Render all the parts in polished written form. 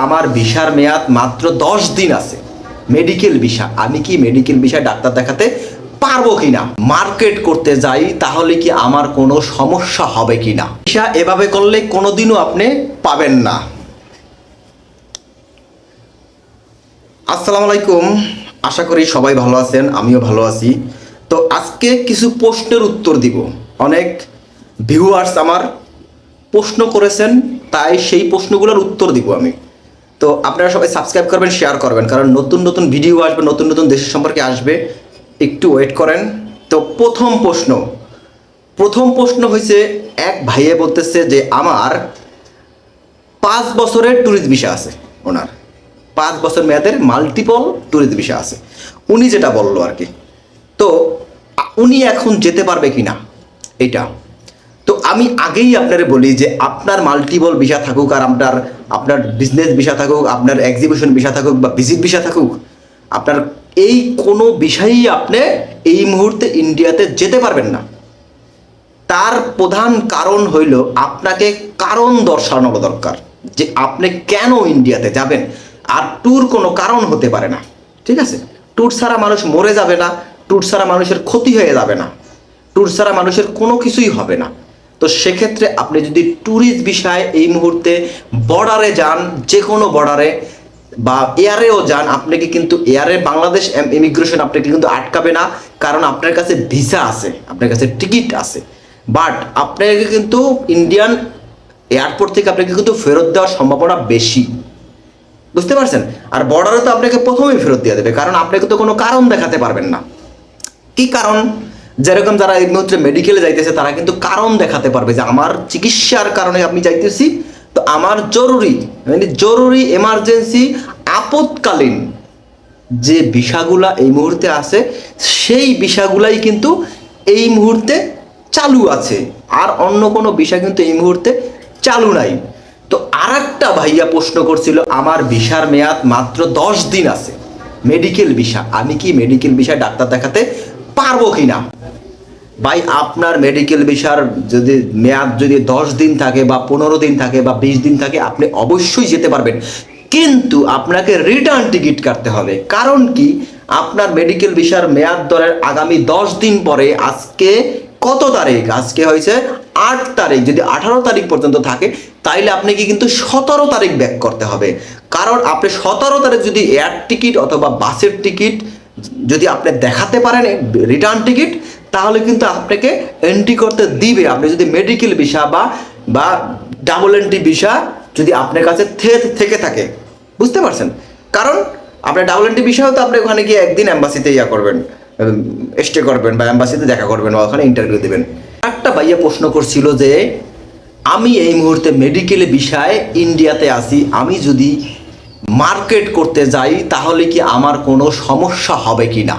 আমার ভিসার মেয়াদ মাত্র 10 দিন আছে, মেডিকেল ভিসা। আমি কি মেডিকেল ভিসায় ডাক্তার দেখাতে পারবো কিনা? মার্কেট করতে যাই তাহলে কি আমার কোনো সমস্যা হবে কিনা? ভিসা এভাবে করলে কোনোদিনও আপনি পাবেন না। আসসালামু আলাইকুম, আশা করি সবাই ভালো আছেন, আমিও ভালো আছি। তো আজকে কিছু প্রশ্নের উত্তর দিব। অনেক ভিউয়ার্স আমার প্রশ্ন করেছেন, তাই সেই প্রশ্নগুলোর উত্তর দিব আমি। তো আপনারা সবাই সাবস্ক্রাইব করবেন, শেয়ার করবেন, কারণ নতুন নতুন ভিডিও আসবে, নতুন নতুন দেশের সম্পর্কে আসবে, একটু ওয়েট করেন। তো প্রথম প্রশ্ন হয়েছে, এক ভাইয়ে বলতেছে যে আমার 5 বছরের ট্যুরিস্ট ভিসা আছে। ওনার 5 বছর মেয়াদের মাল্টিপল ট্যুরিস্ট ভিসা আছে, উনি যেটা বললো আর কি। তো উনি এখন যেতে পারবে কিনা এটা। তো আমি আগেই আপনারা বলি যে আপনার মাল্টিপল ভিসা থাকুক আর আপনার বিজনেস ভিসা থাকুক, আপনার এক্সিবিশন ভিসা থাকুক বা ভিজিট ভিসা থাকুক, আপনার এই কোনো বিষয়েই আপনি এই মুহূর্তে ইন্ডিয়াতে যেতে পারবেন না। তার প্রধান কারণ হইল আপনাকে কারণ দর্শানো দরকার যে আপনি কেন ইন্ডিয়াতে যাবেন। আর ট্যুর কোনো কারণ হতে পারে না, ঠিক আছে? ট্যুর ছাড়া মানুষ মরে যাবে না, ট্যুর ছাড়া মানুষের ক্ষতি হয়ে যাবে না, ট্যুর ছাড়া মানুষের কোনো কিছুই হবে না। তো সেক্ষেত্রে আপনি যদি ট্যুরিস্ট বিষয়ে এই মুহূর্তে বর্ডারে যান, যে কোনো বর্ডারে বা এয়ারেও যান, আপনাকে কিন্তু এয়ারে বাংলাদেশ ইমিগ্রেশন আপনাকে কিন্তু আটকাবে না, কারণ আপনার কাছে ভিসা আছে, আপনার কাছে টিকিট আছে। বাট আপনাকে কিন্তু ইন্ডিয়ান এয়ারপোর্ট থেকে আপনাকে কিন্তু ফেরত দেওয়ার সম্ভাবনা বেশি, বুঝতে পারছেন? আর বর্ডারে তো আপনাকে প্রথমেই ফেরত দিয়ে দেবে, কারণ আপনাকে তো কোনো কারণ দেখাতে পারবেন না। কি কারণ? যেরকম যারা এই মুহূর্তে মেডিকেলে যাইতেছে তারা কিন্তু কারণ দেখাতে পারবে যে আমার চিকিৎসার কারণে আমি যাইতেছি, তো আমার জরুরি এমার্জেন্সি আপৎকালীন যে ভিসাগুলা এই মুহূর্তে আছে, সেই ভিসাগুলাই কিন্তু এই মুহূর্তে চালু আছে, আর অন্য কোনো ভিসা কিন্তু এই মুহূর্তে চালু নাই। তো আর একটা ভাইয়া প্রশ্ন করছিল আমার ভিসার মেয়াদ মাত্র 10 দিন আছে, মেডিকেল ভিসা। আমি কি মেডিকেল ভিসায় ডাক্তার দেখাতে পারবো কিনা? ভাই, আপনার মেডিকেল ভিসার যদি মেয়াদ যদি 10 দিন থাকে বা 15 দিন থাকে বা 20 দিন থাকে, আপনি অবশ্যই যেতে পারবেন, কিন্তু আপনাকে রিটার্ন টিকিট কাটতে হবে। কারণ কি? আপনার মেডিকেল ভিসার মেয়াদ ধরেন আগামী 10 দিন পরে, আজকে কত তারিখ? আজকে হয়েছে 8 তারিখ। যদি 18 তারিখ পর্যন্ত থাকে তাইলে আপনাকে কিন্তু 17 তারিখ ব্যাক করতে হবে। কারণ আপনি 17 তারিখ যদি এয়ার টিকিট অথবা বাসের টিকিট যদি আপনি দেখাতে পারেন রিটার্ন টিকিট, তাহলে কিন্তু আপনাকে এন্ট্রি করতে দিবে। আপনি যদি মেডিকেল ভিসা বা ডাবল এন্ট্রি ভিসা যদি আপনার কাছে থেকে থাকে, বুঝতে পারছেন? কারণ আপনার ডাবল এন্ট্রি ভিসাও তো আপনি ওখানে গিয়ে একদিন অ্যাম্বাসিতে করবেন, স্টে করবেন বা অ্যাম্বাসিতে দেখা করবেন বা ওখানে ইন্টারভিউ দেবেন। একটা ভাইয়া প্রশ্ন করছিল যে আমি এই মুহূর্তে মেডিকেল ভিসায় ইন্ডিয়াতে আসি, আমি যদি মার্কেট করতে যাই তাহলে কি আমার কোনো সমস্যা হবে কি না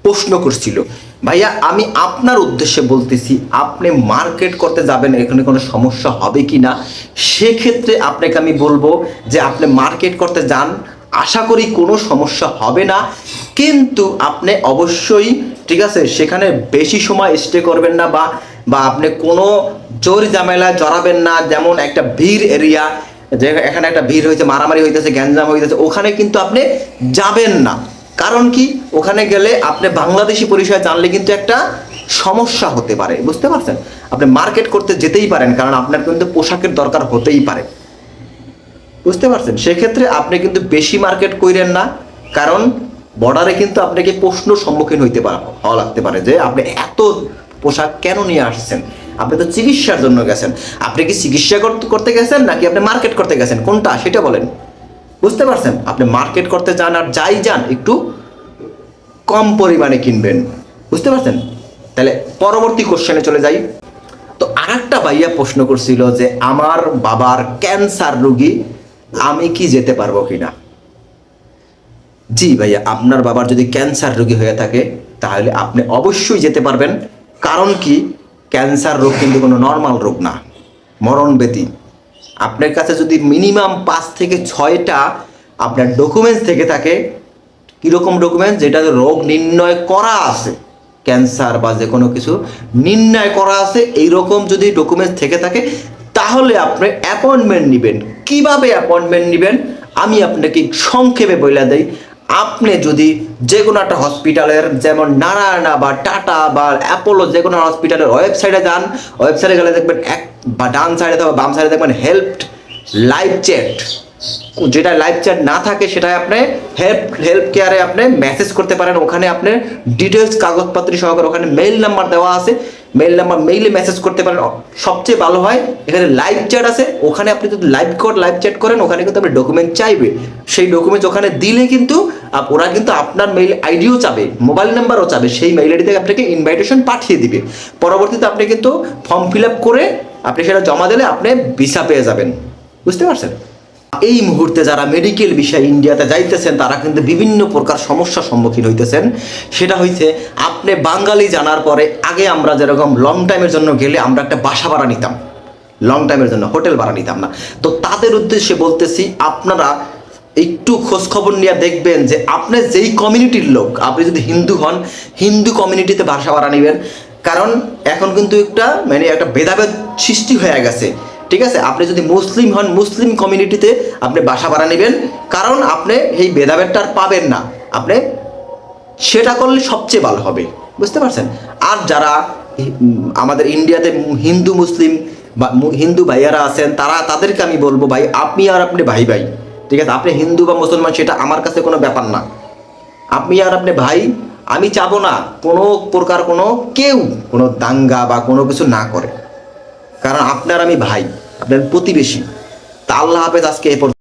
প্রশ্ন করছিল। ভাইয়া, আমি আপনার উদ্দেশ্যে বলতেছি, আপনি মার্কেট করতে যাবেন, এখানে কোনো সমস্যা হবে কি না, সেক্ষেত্রে আপনাকে আমি বলবো যে আপনি মার্কেট করতে যান, আশা করি কোনো সমস্যা হবে না। কিন্তু আপনি অবশ্যই, ঠিক আছে, সেখানে বেশি সময় স্টে করবেন না বা আপনি কোনো জোর ঝামেলায় জড়াবেন না। যেমন একটা ভিড় এরিয়া, যে এখানে একটা ভিড় হয়েছে, মারামারি হইতেছে, গ্যাঞ্জাম হইতেছে, ওখানে কিন্তু আপনি যাবেন না। কারণ কি? ওখানে গেলে আপনি বাংলাদেশি পরিচয় জানলে কিন্তু একটা সমস্যা হতে পারে, বুঝতে পারছেন? আপনি মার্কেট করতে যেতেই পারেন, কারণ আপনার কিন্তু পোশাকের দরকার হতেই পারে, বুঝতে পারছেন? সেক্ষেত্রে আপনি কিন্তু বেশি মার্কেট কইরেন না, কারণ বর্ডারে কিন্তু আপনাকে প্রশ্নর সম্মুখীন হওয়া লাগতে পারে যে আপনি এত পোশাক কেন নিয়ে আসছেন। আপনি তো চিকিৎসার জন্য গেছেন, আপনি কি চিকিৎসা করতে গেছেন নাকি আপনি মার্কেট করতে গেছেন, কোনটা সেটা বলেন, বুঝতে পারছেন? আপনি মার্কেট করতে যান আর যাই যান একটু কম পরিমাণে কিনবেন, বুঝতে পারছেন? তাহলে পরবর্তী কোশ্চেনে চলে যাই। তো আরেকটা ভাইয়া প্রশ্ন করছিল যে আমার বাবার ক্যান্সার রোগী, আমি কি যেতে পারবো কিনা? জি ভাইয়া, আপনার বাবার যদি ক্যান্সার রোগী হয়ে থাকে তাহলে আপনি অবশ্যই যেতে পারবেন। কারণ কি? ক্যান্সার রোগ কিন্তু কোনো নর্মাল রোগ না, মরণ ব্যাধি। আপনার কাছে যদি মিনিমাম 5 থেকে 6টা আপনার ডকুমেন্টস থেকে থাকে, কীরকম ডকুমেন্টস? যেটা রোগ নির্ণয় করা আছে, ক্যান্সার বা যে কোনো কিছু নির্ণয় করা আছে, এইরকম যদি ডকুমেন্টস থেকে থাকে তাহলে আপনি অ্যাপয়েন্টমেন্ট নেবেন। কিভাবে অ্যাপয়েন্টমেন্ট নেবেন আমি আপনাকে সংক্ষেপে বলে দেই। আপনি যদি যে কোনো একটা হসপিটালের, যেমন নারায়ণা বা টাটা বা অ্যাপোলো, যে কোনো হসপিটালের ওয়েবসাইটে যান, ওয়েবসাইটে গেলে দেখবেন এক বা ডান সাইডে অথবা বাম সাইডে দেখবেন হেল্প লাইভ চ্যাট। যেটা লাইভ চ্যাট না থাকে সেটা আপনি হেল্প কেয়ারে আপনি মেসেজ করতে পারেন। ওখানে আপনি ডিটেলস কাগজপত্র সহকারে ওখানে মেইল নাম্বার দেওয়া আছে, মেইলে মেসেজ করতে পারেন। সবচেয়ে ভালো হয় এখানে লাইভ চ্যাট আছে, ওখানে আপনি যদি লাইভ চ্যাট করেন ওখানে কিন্তু আপনি ডকুমেন্ট চাইবে, সেই ডকুমেন্টস ওখানে দিলে কিন্তু ওরা কিন্তু আপনার মেইল আইডিও চাবে, মোবাইল নাম্বারও চাবে, সেই মেইল আইডি থেকে আপনাকে ইনভাইটেশন পাঠিয়ে দিবে। পরবর্তীতে আপনি কিন্তু ফর্ম ফিল আপ করে আপনি সেটা জমা দিলে আপনি ভিসা পেয়ে যাবেন। বুঝতে পারছেন? এই মুহূর্তে যারা মেডিকেল বিষয়ে ইন্ডিয়াতে যাইতেছেন তারা কিন্তু বিভিন্ন প্রকার সমস্যার সম্মুখীন হইতেছেন। সেটা হইছে, আপনি বাঙালি জানার পরে আগে আমরা যেরকম লং টাইমের জন্য গেলে আমরা একটা বাসা ভাড়া নিতাম, লং টাইমের জন্য হোটেল ভাড়া নিতাম না। তো তাদের উদ্দেশ্যে বলতেছি, আপনারা একটু খোঁজ খবর নিয়ে দেখবেন যে আপনি যেই কমিউনিটির লোক, আপনি যদি হিন্দু হন হিন্দু কমিউনিটিতে বাসা ভাড়া নেবেন। কারণ এখন কিন্তু একটা ভেদাভেদ সৃষ্টি হয়ে গেছে, ঠিক আছে? আপনি যদি মুসলিম হন মুসলিম কমিউনিটিতে আপনি বাসা ভাড়া নেবেন, কারণ আপনি এই ভেদাভেদটা আর পাবেন না। আপনি সেটা করলে সবচেয়ে ভালো হবে। বুঝতে পারছেন? আর যারা আমাদের ইন্ডিয়াতে হিন্দু মুসলিম বা হিন্দু ভাইয়ারা আছেন তাদেরকে আমি বলবো, ভাই আপনি আর আপনি ভাই ভাই, ঠিক আছে? আপনি হিন্দু বা মুসলমান সেটা আমার কাছে কোনো ব্যাপার না, আপনি আর আপনি ভাই। আমি চাবো না কোনো প্রকার কেউ কোনো দাঙ্গা বা কোনো কিছু না করে, কারণ আপনার আমি ভাই, আপনার প্রতিবেশী। তা আল্লাহ হাফেজ, আজকে এ পর্যন্ত।